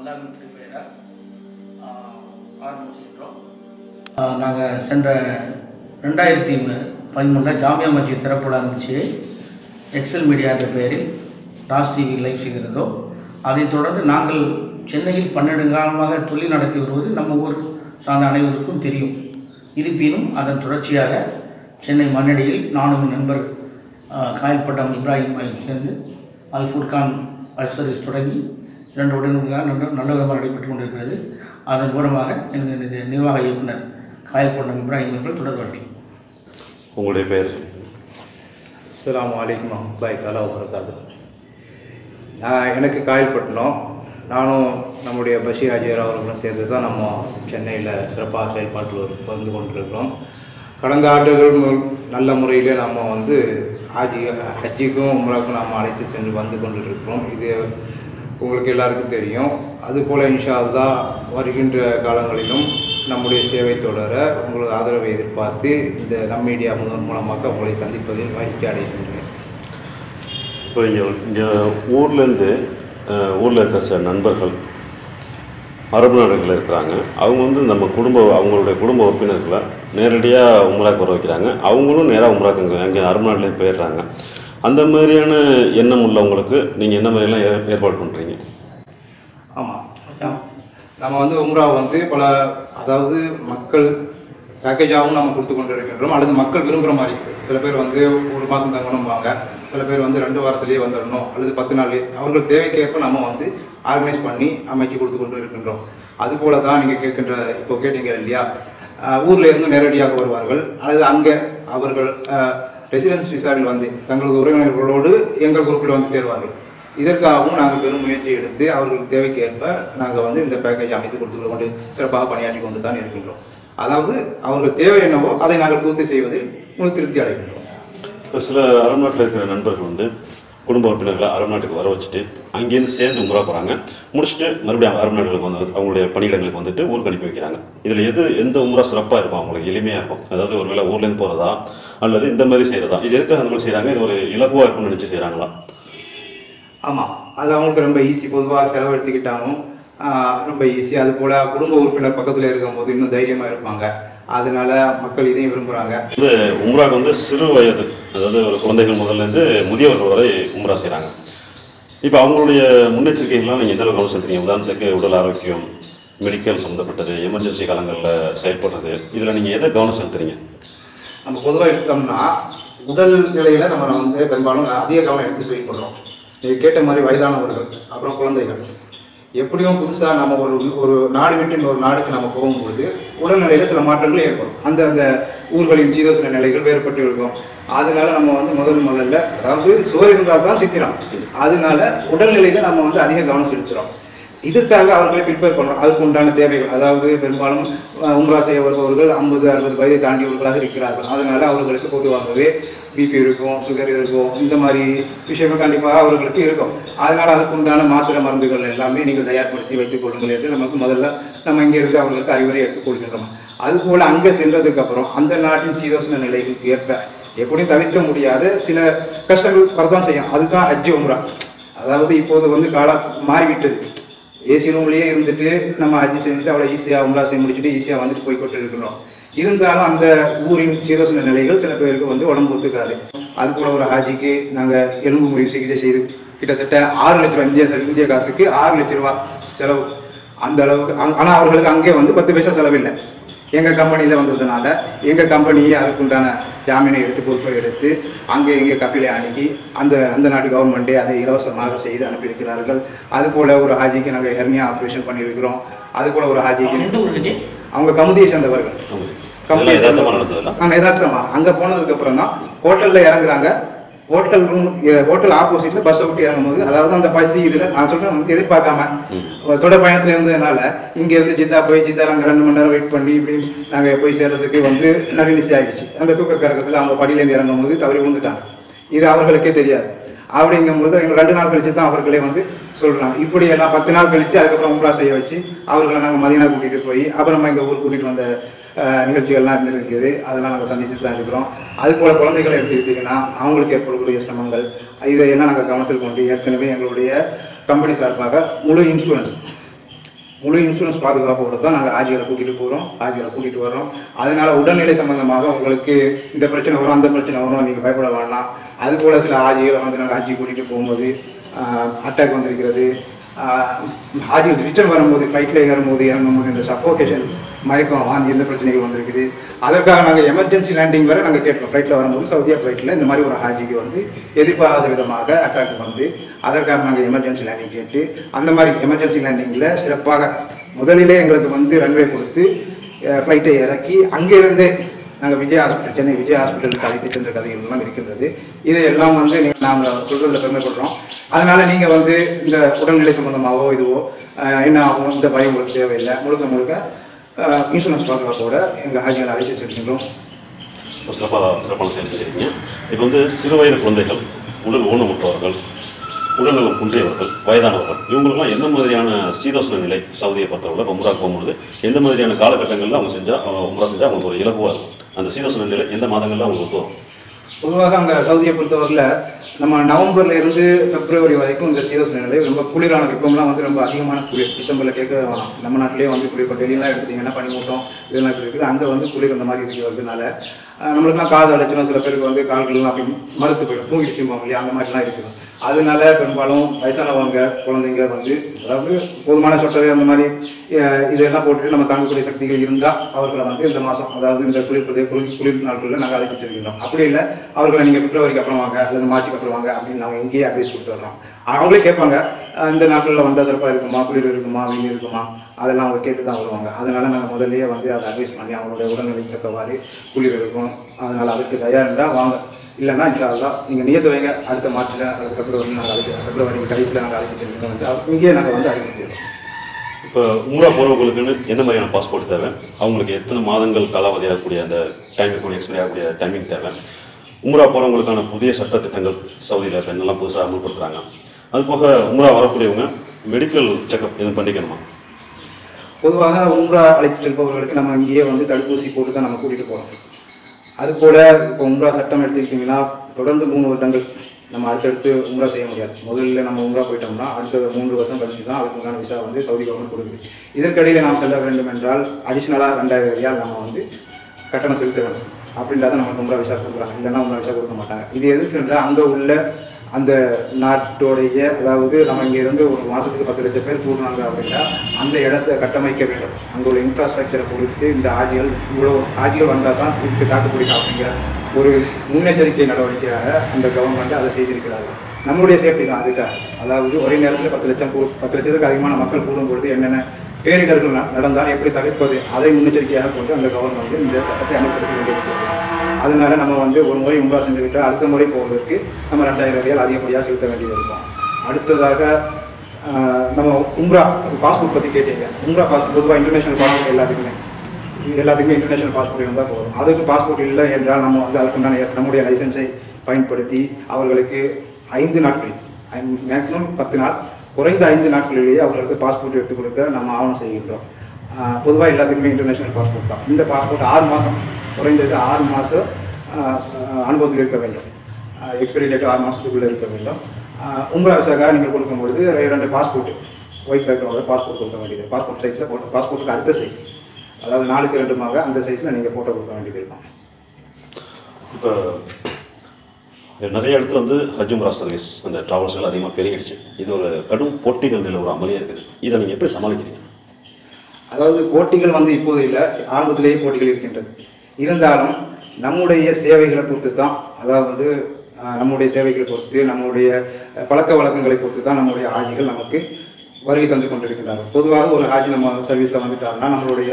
அல்லாஹ்வின் பெயரால் ஆரம்பம் செய்கின்றோம். நாங்கள் சென்ற 2013 ஜாமியா மஸ்ஜித் திறப்பு விழா நிகழ்ச்சியை எக்ஸல் மீடியா என்ற பெயரில் டாஸ் டிவி லைவ் செய்கிறதோ, அதைத் தொடர்ந்து நாங்கள் சென்னையில் 12 காலமாக தொழில் நடத்தி வருவது நம்ம ஊர் சார்ந்த அனைவருக்கும் தெரியும். இருப்பினும் அதன் தொடர்ச்சியாக சென்னை மண்ணடியில் நானும் நண்பர் காயல்பட்டம் இப்ராஹிம் சேர்ந்து அல் ஃபுர்கான் அல் சர்வீஸ் தொடங்கி 2 உடனடியாக நல்ல விதமாக நடைபெற்று கொண்டிருக்கிறது. அதன் மூலமாக எனது நிர்வாக இயக்குனர் காயல்பட்டம் இப்ராஹிம் அவர்கள் தொடர்பார்கள். உங்களுடைய பெயர்? அஸ்ஸலாமு அலைக்கும் வரஹ்மத்துல்லாஹி தஆலா வபரகாத்துஹு. எனக்கு காயல்பட்டினம், நானும் நம்முடைய பஷீர் ஹாஜியார் அவர்களும் சேர்ந்து தான் நம்ம சென்னையில் சிறப்பாக செயல்பாட்டில் வந்து கொண்டிருக்கிறோம். கடந்த ஆண்டுகள் நல்ல முறையில் நம்ம வந்து ஹஜ்ஜிக்கும் உம்ராவுக்கும் நாம் அழைத்து சென்று வந்து கொண்டிருக்கிறோம். இது உங்களுக்கு எல்லாருக்கும் தெரியும். அதுபோல் இன்ஷா அல்லாஹ் வருகின்ற காலங்களிலும் நம்முடைய சேவை தொடர உங்களுக்கு ஆதரவை எதிர்பார்த்து இந்த நம் மீடியா மூலமாக உங்களை சந்திப்பதில் மகிழ்ச்சி அடைகின்றேன். இப்போ இங்கே ஊரில் இருக்க சில நண்பர்கள் அரபு நாடுகளில் இருக்கிறாங்க. அவங்க வந்து நம்ம அவங்களுடைய குடும்ப உறுப்பினர்களை நேரடியாக உம்ராக்கு வர வைக்கிறாங்க. அவங்களும் நேராக உம்ராக்கு அங்கே அரபு நாட்டிலேயும் போயிடுறாங்க. அந்த மாதிரியான எண்ணம் உள்ளவங்களுக்கு நீங்கள் என்ன மாதிரியெல்லாம் ஏற்பாடு பண்ணுறீங்க? ஆமாம், நம்ம வந்து உம்ரா வந்து அதாவது மக்கள் பேக்கேஜாகவும் நம்ம கொடுத்து கொண்டு இருக்கின்றோம். அல்லது மக்கள் விரும்புகிற மாதிரி, சில பேர் வந்து 1 மாதம் தங்கணும்பாங்க, சில பேர் வந்து 2 வாரத்திலேயே வந்துடணும், அல்லது 10 நாள்லேயே, அவர்கள் தேவைக்கேற்ப நம்ம வந்து ஆர்கனைஸ் பண்ணி அமைச்சு கொடுத்து கொண்டு இருக்கின்றோம். அதுபோல தான் நீங்கள் இப்போ கேட்டீங்க இல்லையா, ஊரில் இருந்து நேரடியாக வருவார்கள், அல்லது அங்கே அவர்கள் ரெசிடென்ஸ் விசாவில் வந்து தங்களது உறவினர்களோடு எங்கள் குரூப்பில் வந்து சேருவார்கள். இதற்காகவும் நாங்கள் பெரும் முயற்சி எடுத்து அவர்களுக்கு தேவைக்கு ஏற்ப நாங்கள் வந்து இந்த பேக்கேஜ் அமைத்து கொடுத்து கொண்டு சிறப்பாக பணியாற்றி கொண்டு தான் இருக்கின்றோம். அதாவது அவர்கள் தேவை என்னவோ அதை நாங்கள் பூர்த்தி செய்வதில் முழு திருப்தி அடைகின்றோம். இப்போ சில அரபு நாட்டில் இருக்கிற நண்பர்கள் வந்து குடும்ப உறுப்பினர்களை அரபு நாட்டுக்கு வர வச்சுட்டு அங்கேருந்து சேர்ந்து உம்ரா போகிறாங்க. முடிச்சுட்டு மறுபடியும் அரபு நாடுகளுக்கு வந்து அவங்களுடைய பணியிடங்களுக்கு வந்துட்டு ஊருக்கு அனுப்பி வைக்கிறாங்க. இதில் எந்த உம்ரா சிறப்பாக இருக்கும், அவங்களுக்கு எளிமையாக இருக்கும்? அதாவது ஒரு வேளை ஊர்லேருந்து போகிறதா அல்லது இந்த மாதிரி செய்கிறதா? இது எதுக்காக அந்த மாதிரி செய்கிறாங்க? இது ஒரு இலகுவாக இருக்கும்னு நினச்சி செய்கிறாங்களா? ஆமாம், அது அவங்களுக்கு ரொம்ப ஈஸி. பொதுவாக செலவு எடுத்துக்கிட்டாலும் ரொம்ப ஈஸி. அது போல் குடும்ப உறுப்பினர் பக்கத்தில் இருக்கும்போது இன்னும் தைரியமாக இருப்பாங்க. அதனால மக்கள் இதையும் விரும்புகிறாங்க. இந்த உம்ராக்கு வந்து சிறு வயது, அதாவது ஒரு குழந்தைகள் முதல்லேருந்து முதியவர்கள் வரை உம்ரா செய்கிறாங்க. இப்போ அவங்களுடைய முன்னெச்சரிக்கைகள்லாம் நீங்கள் எந்த அளவுக்கு கவனம் செலுத்துறீங்க? உதாரணத்துக்கு உடல் ஆரோக்கியம், மெடிக்கல் சம்மந்தப்பட்டது, எமர்ஜென்சி காலங்களில் செயல்படுறது, இதில் நீங்கள் எதை கவனம் செலுத்துறீங்க? நம்ம பொதுவாக எடுத்தோம்னா உடல் நிலையில் நம்ம வந்து பெரும்பாலும் அதிக கவனம் எடுத்து செயல்படுறோம். நீங்கள் கேட்ட மாதிரி வயதானவர்கள், அப்புறம் குழந்தைகள், எப்படியும் புதுசாக நம்ம ஒரு நாடு விட்டு இன்னொரு நாடுக்கு நம்ம போகும்பொழுது உடல்நிலையில் சில மாற்றங்கள் ஏற்படும். அந்த ஊர்களின் சீதோசன நிலைகள் வேறுபட்டு இருக்கும். அதனால நம்ம வந்து முதல்ல அதாவது சோறு இருந்தால் தான் சித்திரம். அதனால உடல்நிலையில் நம்ம வந்து அதிக கவனம் செலுத்துகிறோம். இதற்காக அவர்களை ப்ரிப்பேர் பண்ணுறோம். அதுக்கு உண்டான தேவைகள், அதாவது பெரும்பாலும் உம்ரா செய்ய வருபவர்கள் 50-60 வயதை தாண்டியவர்களாக இருக்கிறார்கள். அதனால அவர்களுக்கு பொதுவாகவே பிபி இருக்கும், சுகர் இருக்கும், இந்த மாதிரி விஷயங்கள் கண்டிப்பாக அவர்களுக்கு இருக்கும். அதனால் அதுக்கு உண்டான மாத்திரை மருந்துகள் எல்லாமே நீங்கள் தயார்படுத்தி வைத்துக் கொள்ளுங்கள் என்று நம்ம இங்கேருந்து அவர்களுக்கு அறிவுரை எடுத்துக்கொள்கின்றோம். அதுபோல் அங்கே சென்றதுக்கப்புறம் அந்த நாட்டின் சீதோசன நிலைகளுக்கு ஏற்ப எப்படியும் தவிர்க்க முடியாத சில கஷ்டங்கள் வரதான் செய்யும். அதுதான் ஹஜ்ஜி உம்ரா. அதாவது இப்போது வந்து காலம் மாறிவிட்டது. ஏசி ரூம்லேயே இருந்துட்டு நம்ம ஹஜ்ஜி செஞ்சுட்டு அவ்வளோ ஈஸியாக உம்ரா செய்ய முடிச்சுட்டு ஈஸியாக வந்துட்டு போய்கொண்டு இருக்கிறோம். இருந்தாலும் அந்த ஊரின் சீதோசன நிலைகள் சில பேருக்கு வந்து உடம்பு ஒத்துக்காது. அதுபோல் ஒரு ஹாஜிக்கு நாங்கள் எலும்பு முறிவு சிகிச்சை செய்து கிட்டத்தட்ட 6 லட்ச ரூபா இந்திய காசுக்கு 6 லட்ச ரூபா செலவு. அந்த அளவுக்கு. ஆனால் அவர்களுக்கு அங்கே வந்து 10 பைசா செலவில்லை. எங்கள் கம்பெனியில் வந்ததுனால எங்கள் கம்பெனியை அதுக்குண்டான ஜாமீனை எடுத்து பொறுப்பை எடுத்து அங்கே கப்பிலை அணுகி அந்த நாட்டு கவர்மெண்ட்டே அதை இலவசமாக செய்து அனுப்பியிருக்கிறார்கள். அதுபோல் ஒரு ஹாஜிக்கு நாங்கள் ஹெர்னியா ஆப்ரேஷன் பண்ணியிருக்கிறோம். அதுபோல் ஒரு ஹாஜிக்கு அவங்க கமுதியை சேர்ந்தவர்கள். யதார்த்தமா அங்கே போனதுக்கப்புறம் தான் ஹோட்டலில் இறங்குறாங்க. ஹோட்டல் ஆப்போசிட்டில் பஸ்ஸை விட்டு இறங்கும்போது, அதாவது அந்த பசி இதில் நான் சொல்கிறேன் வந்து எதிர்பார்க்காம தொடர் பயணத்தில் இருந்ததுனால இங்கேருந்து ஜித்தா போய் அங்கே 2 மணி நேரம் வெயிட் பண்ணி இப்படி நாங்கள் போய் சேர்றதுக்கு வந்து நடுநிசி ஆகிடுச்சு. அந்த தூக்க கறக்கத்தில் அவங்க படியிலேருந்து இறங்கும் போது தவறி விழுந்துட்டாங்க. இது அவர்களுக்கே தெரியாது. அப்படிங்கும்போது எங்கள் 2 நாள் கழிச்சு தான் அவர்களே வந்து சொல்கிறாங்க. இப்படியெல்லாம் 10 நாள் கழித்து அதுக்கப்புறம் உம்ரா செய்ய வச்சு அவர்களை நாங்கள் மதீனா கூட்டிகிட்டு போய் அப்புறமா எங்கள் ஊர் கூட்டிகிட்டு வந்த நிகழ்ச்சிகள்லாம் இருந்துருக்குது. அதெல்லாம் நாங்கள் சந்திச்சுட்டு தான் இருக்கிறோம். அதுபோல் குழந்தைகளை எடுத்துக்கிட்டிங்கன்னா அவங்களுக்கு ஏற்படக்கூடிய சிரமங்கள் இதையெல்லாம் நாங்கள் கவனத்தில் கொண்டு ஏற்கனவே எங்களுடைய கம்பெனி சார்பாக முழு இன்சூரன்ஸ் முழு இன்சூரன்ஸ் பாதுகாப்போடு தான் நாங்கள் ஆஜிகளை கூட்டிகிட்டு போகிறோம், ஆஜிகளை கூட்டிகிட்டு வரோம். அதனால் உடல்நிலை சம்பந்தமாக உங்களுக்கு இந்த பிரச்சனை வரும், அந்த பிரச்சனை வரும், நீங்கள் பயப்பட வேண்டாம். அதுபோல் சில ஆஜிகளை வந்து நாங்கள் ஆஜி கூட்டிகிட்டு போகும்போது அட்டாக் வந்திருக்கிறது. ஆஜி ரிட்டர்ன் வரும்போது ஃப்ளைட்டில் ஏறும்போது இறங்கும்போது இந்த சஃபோகேஷன், மயக்கம், வாந்தி, எந்த பிரச்சனைகள் வந்திருக்குது. அதற்காக நாங்கள் எமர்ஜென்சி லேண்டிங் வரை நாங்கள் கேட்போம். ஃப்ளைட்டில் வரும்போது சவுதியா ஃப்ளைட்டில் இந்த மாதிரி ஒரு ஹாஜிக்கு வந்து எதிர்பாராத விதமாக அட்டாக் வந்து அதற்காக நாங்கள் எமர்ஜென்சி லேண்டிங் கேட்டு அந்த மாதிரி எமர்ஜென்சி லேண்டிங்கில் சிறப்பாக முதலிலே எங்களுக்கு வந்து ரன்வே கொடுத்து ஃப்ளைட்டை இறக்கி அங்கேருந்தே நாங்கள் விஜய் ஹாஸ்பிட்டல், சென்னை விஜய் ஹாஸ்பிட்டலுக்கு அழைத்து சென்ற கதைகள்லாம் இருக்கின்றது. இதையெல்லாம் வந்து நாங்கள் சொல்கிறதுல பெருமைப்படுறோம். அதனால் நீங்கள் வந்து இந்த உடல்நிலை சம்பந்தமாகவோ இதுவோ என்ன ஆகும், இந்த பயம் உங்களுக்கு தேவையில்லை. முழுக்க முழுக்க இன்சூரன்ஸ் பாதுகாப்போட எங்கள் ஹாஜிகளை அழைத்து செல்கின்றோம். சிறப்பான செயல் செஞ்சுருக்கீங்க. இப்போ வந்து சிறு வயது குழந்தைகள், உடல் ஊனமுற்றவர்கள், உடல்நலம் குன்றியவர்கள், வயதானவர்கள், இவங்களுக்குலாம் எந்த மாதிரியான சீதோஷ்ண நிலை சவுதியை பொறுத்தவரை உம்ரா போகும்பொழுது எந்த மாதிரியான காலகட்டங்களில் அவங்க உம்ரா செஞ்சால் அவங்களுக்கு ஒரு இலகுவாக இருக்கும்? அந்த சீதோஷ்ண நிலை எந்த மாதங்களில் அவங்களுக்கு வரும்? பொதுவாக அங்கே சவுதியை பொறுத்தவரையில் நம்ம நவம்பர்ல இருந்து பிப்ரவரி வரைக்கும் இந்த சீதோஷ்ண நிலை ரொம்ப குளிரான, இப்போம்லாம் வந்து ரொம்ப அதிகமான குளிர். டிசம்பரில் கேட்க வேணாம், நம்ம நாட்டிலேயே வந்து குளிர். இப்போ டெல்லியெலாம் எடுத்திங்கன்னா பனிமூட்டம் இதெல்லாம் இப்படி இருக்குது. அங்கே வந்து குளிர் அந்த மாதிரி இருக்கிறதுனால நம்மளுக்குலாம் காது அடைச்சிடும், சில பேருக்கு வந்து கால்கள்லாம் அப்படி மறுத்து போயிடும், தூங்கிட்டு போவோம் இல்லையா, அந்த மாதிரிலாம் இருக்குது. அதனால பெரும்பாலும் வயசானவங்க, குழந்தைங்க வந்து அதாவது போதுமான சொட்டரு அந்த மாதிரி இதெல்லாம் போட்டுட்டு நம்ம தாங்கக்கூடிய சக்திகள் இருந்தால் அவர்களை வந்து இந்த மாதம், அதாவது இந்த குளிர் நாட்களில் நாங்கள் அழைத்து செல்கின்றோம். அப்படி இல்லை அவர்களை நீங்கள் பிப்ரவரிக்கு அப்புறம் வாங்க அல்லது மார்ச்சுக்கு அப்புறம் வாங்க அப்படின்னு நாங்கள் இங்கேயே அட்வைஸ் கொடுத்துட்றோம். அவங்களே கேட்பாங்க, இந்த நாட்களில் வந்தால் சிறப்பாக இருக்குமா, குளிர் இருக்குமா, வெயில் இருக்குமா, அதெல்லாம் அவங்க கேட்டு தான் வருவாங்க. அதனால நாங்கள் முதல்லையே வந்து அதை அட்வைஸ் பண்ணி அவங்களுடைய உடல்நிலைக்கு தக்கவாறு குளிர் இருக்கும், அதனால் அதுக்கு தயாரின்றா வாங்க, இல்லைன்னா இன்ஷா அல்லாஹ் நீங்கள் நியத்து வைங்க, அடுத்த மார்ச்சில் அடுத்த பிப்ரவரி நாங்கள் பிப்ரவரி கடைசியில் நாங்கள் அழைச்சிட்டு வந்து இங்கேயே நாங்கள் வந்து அறிவிச்சிடுறோம். இப்போ உம்ரா போகிறவங்களுக்குன்னு எந்த மாதிரியான பாஸ்போர்ட் தேவை, அவங்களுக்கு எத்தனை மாதங்கள் காலாவதி ஆகக்கூடிய அந்த டைமிங் எக்ஸ்பைரி ஆகக்கூடிய டைமிங் தேவை, உம்ரா போகிறவங்களுக்கான புதிய சட்டத்திட்டங்கள் சவுதியில் இப்போ என்னெல்லாம் புதுசாக அமல்படுத்துகிறாங்க, அது போக உம்ரா வரக்கூடியவங்க மெடிக்கல் செக்அப் எதுவும் பண்ணிக்கணுமா? பொதுவாக உம்ரா அழைத்து செல்பவர்களுக்கு நம்ம இங்கேயே வந்து தடுப்பூசி போட்டு தான் நம்ம கூட்டிகிட்டு போகிறோம். அதுபோல் இப்போ உம்ரா சட்டம் எடுத்துக்கிட்டிங்கன்னா தொடர்ந்து 3 வருடங்கள் நம்ம அடுத்தடுத்து உம்ரா செய்ய முடியாது. முதல்ல நம்ம உம்ரா போயிட்டோம்னா அடுத்த 3 வருஷம் கழிச்சு தான் அதுக்கு உண்டான விசா வந்து சவுதி கவர்மெண்ட் கொடுக்குது. இதற்கிடையில் நாம் செல்ல வேண்டும் என்றால் அடிஷ்னலாக 2000 ரியால் நம்ம வந்து கட்டணம் செலுத்த வேண்டும். அப்படின்றத நமக்கு உம்ரா விசா கொடுக்குறாங்க, இல்லைன்னா உம்ரா விசா கொடுக்க மாட்டாங்க. இது எதுக்குன்றால் அங்கே உள்ள அந்த நாட்டோடைய, அதாவது நம்ம இங்கேருந்து ஒரு மாதத்துக்கு 10 லட்சம் பேர் கூடுறாங்க அப்படின்னா அந்த இடத்த கட்டமைக்க வேண்டும். அங்கே உள்ள இன்ஃப்ராஸ்ட்ரக்சரை கொடுத்து இந்த ஆஜிகள் இவ்வளோ ஆஜிகள் வந்தால் தான் இதுக்கு தாக்கு பிடிக்கும் அப்படிங்கிற ஒரு முன்னெச்சரிக்கை நடவடிக்கையாக அந்த கவர்மெண்ட் அதை செய்திருக்கிறார்கள். நம்மளுடைய சேஃப்டி தான் அதுக்காக. அதாவது ஒரே நேரத்தில் 10 லட்சத்துக்கு அதிகமான மக்கள் கூடும்பொழுது என்னென்ன பேரிடர்கள் நடந்தால் எப்படி தவிர்ப்பது, அதை முன்னெச்சரிக்கையாக கொண்டு அந்த கவர்மெண்ட் இந்த சட்டத்தை அமல்படுத்தி கொண்டிருக்கிறது. அதனால நம்ம வந்து ஒரு முறை உம்ரா செஞ்சு விட்டால் அடுத்த முறை போவதற்கு நம்ம 2000 ரியால் அதிகப்படியாக செலுத்த வேண்டியது இருக்கும். அடுத்ததாக நம்ம உம்ரா பாஸ்போர்ட் பற்றி கேட்டீங்க. உம்ரா பாஸ்போர்ட் பொதுவாக இன்டர்நேஷனல் பாஸ்போர்ட் எல்லாத்துக்குமே இன்டர்நேஷனல் பாஸ்போர்ட் இருந்தால் போதும். அதுக்கு பாஸ்போர்ட் இல்லை என்றால் நம்ம வந்து அதுக்குண்டான நம்முடைய லைசன்ஸை பயன்படுத்தி அவர்களுக்கு 5 நாட்கள், மேக்ஸிமம் 10 நாள், குறைந்த 5 நாட்களிலேயே அவர்களுக்கு பாஸ்போர்ட் எடுத்துக் கொடுக்க நம்ம ஆவணம் செய்கின்றோம். பொதுவாக எல்லாத்துக்குமே இன்டர்நேஷனல் பாஸ்போர்ட் தான். இந்த பாஸ்போர்ட் 6 மாதம், குறைந்தது 6 மாதம் அனுபவத்தில் இருக்க வேண்டும். எக்ஸ்பைரி டேட் 6 மாதத்துக்குள்ளே இருக்க வேண்டும். உம்ரா விசாக்காக நீங்கள் கொடுக்கும்பொழுது 2 பாஸ்போர்ட், ஒயிட் பேக்ரவுண்டோட பாஸ்போர்ட் கொடுக்க வேண்டியது. பாஸ்போர்ட் சைஸில் போட்டோ, பாஸ்போர்ட்டுக்கு அடுத்த சைஸ், அதாவது 4க்கு 2 அந்த சைஸில் நீங்கள் ஃபோட்டோ கொடுக்க வேண்டியது இருக்கும். இப்போ நிறைய இடத்துல வந்து ஹஜ் உம்ரா சர்வீஸ் அந்த ட்ராவல்ஸ்கள் அதிகமாக பெருகிடுச்சு. இது ஒரு கடும் போட்டிகள் நிலை ஒரு அமளியாக இருக்குது. இதை நீங்கள் எப்படி சமாளிக்கிறீங்க? அதாவது போட்டிகள் வந்து இப்போது இல்லை, ஆரம்பத்திலேயே போட்டிகள் இருக்கின்றது. இருந்தாலும் நம்முடைய சேவைகளை பொறுத்து தான், அதாவது நம்முடைய சேவைகளை பொறுத்து, நம்முடைய பழக்க வழக்கங்களை பொறுத்து தான் நம்முடைய ஆஜிகள் நமக்கு வருகை தந்து கொண்டிருக்கின்றார்கள். பொதுவாக ஒரு ஆஜி நம்ம சர்வீஸில் வந்துட்டாருன்னா நம்மளுடைய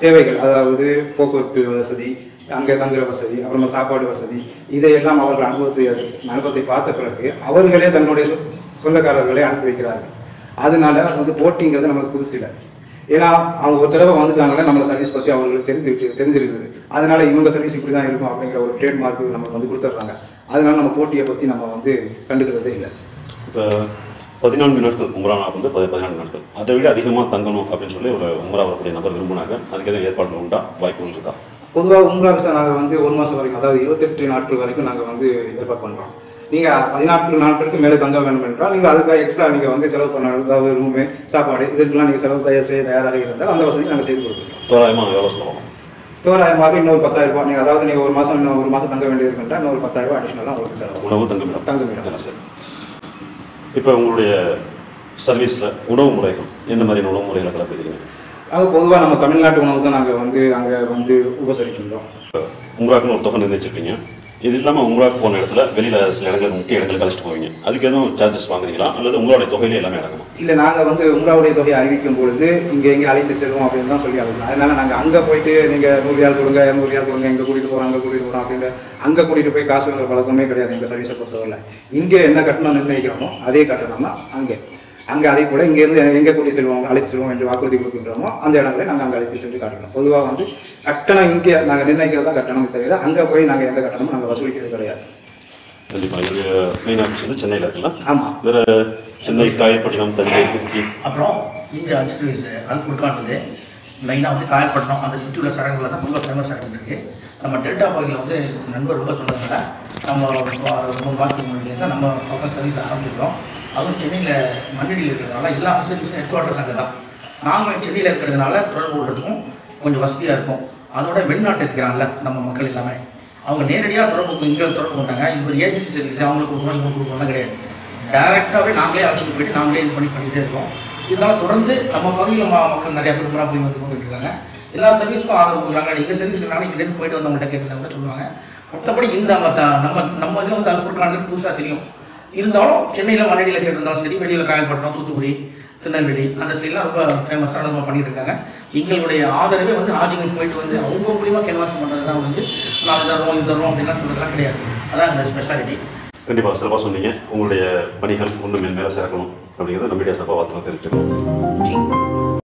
சேவைகள், அதாவது போக்குவரத்து வசதி, அங்கே தங்குற வசதி, அப்புறமா சாப்பாடு வசதி, இதையெல்லாம் அவர்கள் அனுபவத்தை பார்த்த பிறகு அவர்களே தன்னுடைய சொந்தக்காரர்களை அனுப்பி வைக்கிறார்கள். அதனால வந்து போட்டிங்கிறது நமக்கு புதுசு இல்லை. ஏன்னா அவங்க ஒரு தடவை வந்துட்டாங்களே நம்ம சர்வீஸ் பற்றி அவங்களுக்கு தெரிஞ்சிருக்குது. அதனால இவங்க சர்வீஸ் இப்படி தான் இருக்கும் அப்படிங்கிற ஒரு ட்ரேட் மார்க் நமக்கு வந்து கொடுத்துட்றாங்க. அதனால நம்ம போட்டியை பற்றி நம்ம வந்து கண்டுக்கிறதே இல்லை. இப்போ 14 நாட்கள் உம்ரா வந்து 14 நாட்கள், அதை விட அதிகமாக தங்கணும் அப்படின்னு சொல்லி ஒரு உம்ரா வரக்கூடிய நபர் விரும்பினாங்க. அதுக்கு எதுவும் ஏற்பாடு உண்டா, வாய்ப்புகள் இருக்கா? பொதுவாக உம்ரா விசா நாங்கள் வந்து 1 மாதம் வரைக்கும், அதாவது 28 நாட்கள் வரைக்கும் நாங்கள் வந்து ஏற்பாடு பண்ணுறோம். நீங்கள் 14 நாட்களுக்கு மேலே தங்க வேண்டும் என்றால் நீங்கள் அதுக்காக எக்ஸ்ட்ரா நீங்கள் வந்து செலவு பண்ண, அதாவது ரூமு, சாப்பாடு, இதுக்கெல்லாம் நீங்கள் செலவு தயாராக இருந்தால் அந்த வசதி நாங்கள் செய்து கொடுத்துருக்கோம். தோராயமாக எவ்வளோ சொல்லணும்? தோராயமாக இன்னொரு 10,000 ரூபாய். நீங்கள் அதாவது நீங்கள் ஒரு மாதம் தங்க வேண்டியது இருக்கின்றா இன்னொரு 10,000 ரூபாய் அடிஷனலாக உங்களுக்கு செலவு. உணவு தங்குமிடம். தங்குமிடம். சரி. இப்போ உங்களுடைய சர்வீஸில் உணவு முறைகள் என்ன மாதிரியான உணவு முறைகளை கலப்பிக்கிறீங்க? அது பொதுவாக நம்ம தமிழ்நாட்டு உணவு தான் நாங்கள் வந்து அங்கே வந்து உபசரிக்கின்றோம். உங்களாக்குன்னு ஒரு தொகை நிர்ணயிச்சிருக்கீங்க. இது இல்லாமல் உங்களுக்கு போன இடத்துல வெளியில் சில இடங்கள் முக்கிய இடங்களுக்கு அழைச்சிட்டு போவீங்க. அதுக்கு எதுவும் சார்ஜஸ் வாங்குறீங்களா அல்லது உங்களுடைய தொகையிலே எல்லாமே அடங்குமா? இல்லை, நாங்கள் வந்து உங்களுடைய தொகையை அறிவிக்கும் பொழுது எங்கே அழைத்து செல்வோம் அப்படின்னு தான் சொல்லி அழைக்கலாம். அதனால் நாங்கள் அங்கே போயிட்டு நீங்கள் 100 ரூபாய் கொடுங்க, 200 ரூபாய் கொடுங்க, எங்கே கூட்டிகிட்டு போகிறோம், அங்கே கூட்டிகிட்டு போகிறோம் அப்படின்னு அங்கே கூட்டிகிட்டு போய் காசு வாங்குற பழக்கமே கிடையாது எங்கள் சர்வீஸை பொறுத்தவரை. இங்கே என்ன கட்டணம் நிர்ணயிக்கிறோமோ அதே கட்டணம் தான் அங்கே அதே கூட இங்கேருந்து எங்கே கூட்டி செல்வோம், அழைத்து செல்வோம் என்று வாக்குறுதி கொடுக்கின்றோமோ அந்த இடங்களை நாங்கள் அங்கே அழைத்து சென்று காட்டுறோம். பொதுவாக வந்து கட்டணம் இங்கே நாங்கள் நிர்ணயிக்கிறது தான் கட்டணம் தவிர அங்கே போய் நாங்கள் எந்த கட்டணமும் நாங்கள் வசூலிக்கிறது கிடையாது. கண்டிப்பாக. இது மெயின் ஆஃபீஸ் வந்து சென்னையில் இருக்குல்ல? ஆமாம். வேறு சென்னை, காயப்பட்டினம், தஞ்சை, திருச்சி, அப்புறம் இந்த சர்வீஸ் அல்ஃபுர்கான் வந்து மெயினாக வந்து காயப்பட்டினம் அந்த சுற்றி உள்ள சடங்குகளில் தான் ரொம்ப ஃபேமஸாக இருந்துருக்கு. நம்ம டெல்டா பகுதியில் வந்து நண்பர் ரொம்ப சொன்னதுனால நம்ம ரொம்ப பாக்கி மொழியிலேருந்து நம்ம பக்கம் சர்வீஸ் ஆரம்பிச்சிருக்கோம். அதுவும் சென்னையில் மண்ணடியில் இருக்கிறதுனால எல்லா சர்வீஸும் ஹெட் குவார்ட்டர்ஸ் அங்கே தான். நாங்கள் சென்னையில் இருக்கிறதுனால தொடர்பு கொள்றதுக்கும் கொஞ்சம் வசதியாக இருக்கும். அதோட வெளிநாட்டு இருக்கிறாங்கல்ல நம்ம மக்கள் எல்லாமே அவங்க நேரடியாக தொடர்பு இங்கே தொடர்பு கொண்டாங்க. இப்போ ஏஜென்சி சர்வீஸ் அவங்களுக்கு கொடுக்கணும் இவங்க கொடுக்கணும்லாம் கிடையாது. டேரெக்டாகவே நாங்களே அழைச்சிட்டு போயிட்டு நாங்களே இது பண்ணிகிட்டே இருக்கோம். இதனால் தொடர்ந்து நம்ம பகுதியில் மக்கள் நிறையா பேர் முறை போய் வந்து கொண்டுட்டு இருக்காங்க. எல்லா சர்வீஸ்க்கும் ஆதரவு கொடுக்குறாங்க. எங்கள் சர்வீஸ் நாங்கள் இங்கேருந்து போயிட்டு வந்தவங்கள்ட்ட கேட்டுருந்தாங்க சொல்லுவாங்க. மற்றபடி இந்த நம்ம இதில் வந்து அல்ஃபுர்கானுக்கு புதுசாக தெரியும். இருந்தாலும் சென்னையில் மண்ணடியில் கேட்டிருந்தாலும் சரி, வெளியில் காயப்பட்டினம், தூத்துக்குடி, திருநெல்வேலி அந்த சைட்லாம் ரொம்ப ஃபேமஸாக நம்ம பண்ணிட்டு இருக்காங்க. எங்களுடைய ஆதரவே வந்து ஹாஜிங்களுக்கு போயிட்டு வந்து அவங்க மூலியமாக கேன்வாஸ் பண்ணுறது தான் வந்து நான் தருவோம் இது தருவோம் அப்படின்லாம் சொல்கிறதுலாம் கிடையாது. அதான் எங்கள் ஸ்பெஷாலிட்டி. கண்டிப்பாக சிறப்பாக சொன்னீங்க. உங்களுடைய பணிகள் இன்னும் மேலே சேர்க்கணும் அப்படிங்கிறத நம்முடைய சிறப்பாக வாழ்த்து தெரிவிச்சுக்கணும்.